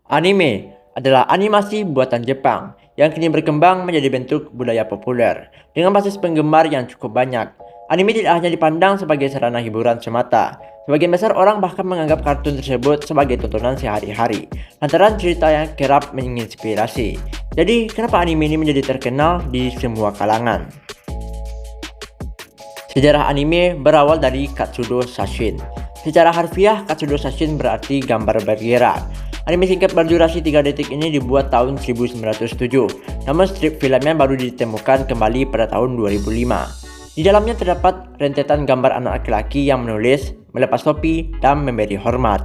Anime adalah animasi buatan Jepang yang kini berkembang menjadi bentuk budaya populer dengan basis penggemar yang cukup banyak. Anime tidak hanya dipandang sebagai sarana hiburan semata. Sebagian besar orang bahkan menganggap kartun tersebut sebagai tontonan sehari-hari lantaran cerita yang kerap menginspirasi. Jadi, kenapa anime ini menjadi terkenal di semua kalangan? Sejarah anime berawal dari Katsudo Sashin. Secara harfiah, Katsudo Sashin berarti gambar bergerak. Anime singkat berdurasi 3 detik ini dibuat tahun 1907, namun strip filmnya baru ditemukan kembali pada tahun 2005. Di dalamnya terdapat rentetan gambar anak laki-laki yang menulis, melepas topi, dan memberi hormat.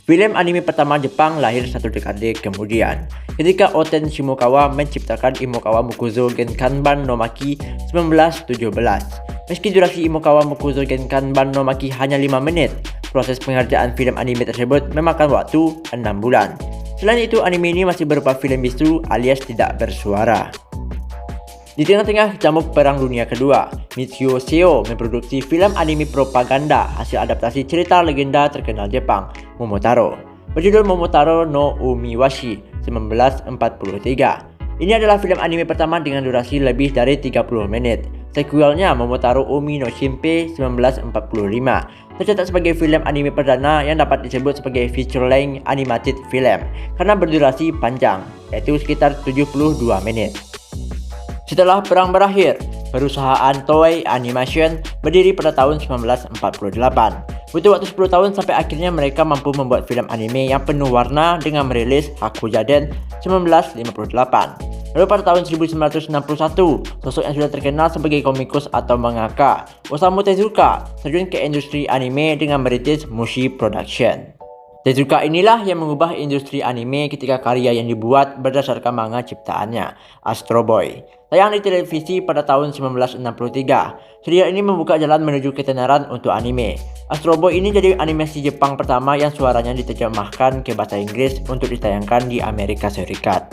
Film anime pertama Jepang lahir satu dekade kemudian, ketika Oten Shimokawa menciptakan Imokawa Mukuzo Genkanban no Maki 1917. Meski durasi Imokawa Mukuzo Genkanban no Maki hanya 5 menit, proses pengerjaan film anime tersebut memakan waktu 6 bulan. Selain itu, anime ini masih berupa film bisu alias tidak bersuara. Di tengah-tengah camuk Perang Dunia Kedua, Michio Seo memproduksi film anime propaganda hasil adaptasi cerita legenda terkenal Jepang, Momotaro, berjudul Momotaro no Umiwashi 1943. Ini adalah film anime pertama dengan durasi lebih dari 30 menit. Sequelnya Momotaro Umi no Shinpei 1945 tercatat sebagai film anime perdana yang dapat disebut sebagai feature-length animated film karena berdurasi panjang, yaitu sekitar 72 menit. Setelah perang berakhir, perusahaan Toei Animation berdiri pada tahun 1948. Butuh waktu 10 tahun sampai akhirnya mereka mampu membuat film anime yang penuh warna dengan merilis Hakujaden 1958. Lalu pada tahun 1961, sosok yang sudah terkenal sebagai komikus atau mangaka, Osamu Tezuka, terjun ke industri anime dengan merintis Mushi Production. Tezuka inilah yang mengubah industri anime ketika karya yang dibuat berdasarkan manga ciptaannya, Astro Boy, tayang di televisi pada tahun 1963. Serial ini membuka jalan menuju ketenaran untuk anime. Astro Boy ini jadi animasi Jepang pertama yang suaranya diterjemahkan ke bahasa Inggris untuk ditayangkan di Amerika Serikat.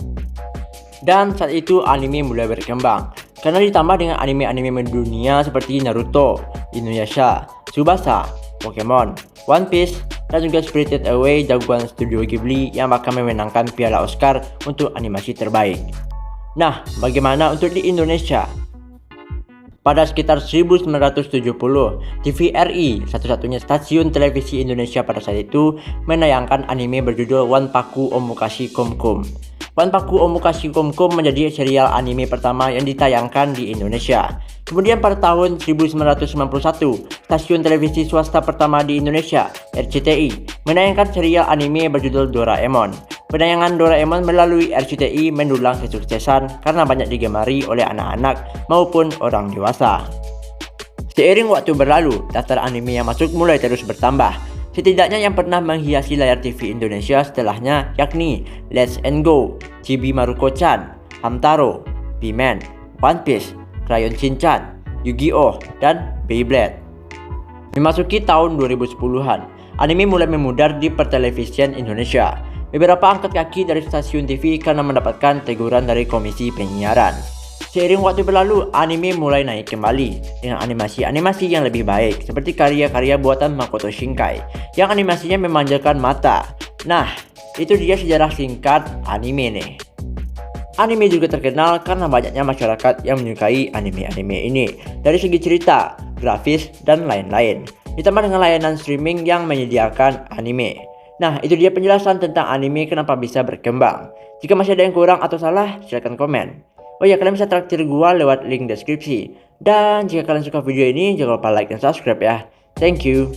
Dan saat itu anime mulai berkembang karena ditambah dengan anime-anime mendunia seperti Naruto, Inuyasha, Tsubasa, Pokemon, One Piece, dan juga Spirited Away jagoan studio Ghibli yang bahkan memenangkan piala Oscar untuk animasi terbaik. Nah, bagaimana untuk di Indonesia? Pada sekitar 1970, TVRI, satu-satunya stasiun televisi Indonesia pada saat itu, menayangkan anime berjudul Wanpaku Omukashi Komkom. Wanpaku Omukashi Komkom menjadi serial anime pertama yang ditayangkan di Indonesia. Kemudian pada tahun 1991, stasiun televisi swasta pertama di Indonesia, RCTI, menayangkan serial anime berjudul Doraemon. Penayangan Doraemon melalui RCTI mendulang kesuksesan karena banyak digemari oleh anak-anak maupun orang dewasa. Seiring waktu berlalu, daftar anime yang masuk mulai terus bertambah. Setidaknya yang pernah menghiasi layar TV Indonesia setelahnya yakni Let's and Go, Chibi Maruko-chan, Hamtaro, P-Man, One Piece, Crayon Shinchan, Yu-Gi-Oh, dan Beyblade. Memasuki tahun 2010-an, anime mulai memudar di pertelevisian Indonesia. Beberapa angkat kaki dari stasiun TV karena mendapatkan teguran dari Komisi Penyiaran. Seiring waktu berlalu, anime mulai naik kembali dengan animasi-animasi yang lebih baik seperti karya-karya buatan Makoto Shinkai yang animasinya memanjakan mata. Nah, itu dia sejarah singkat anime nih. Anime juga terkenal karena banyaknya masyarakat yang menyukai anime-anime ini dari segi cerita, grafis, dan lain-lain. Ditambah dengan layanan streaming yang menyediakan anime. Nah, itu dia penjelasan tentang anime kenapa bisa berkembang. Jika masih ada yang kurang atau salah, silahkan komen. Oh ya, kalian bisa traktir gua lewat link deskripsi. Dan jika kalian suka video ini, jangan lupa like dan subscribe ya. Thank you.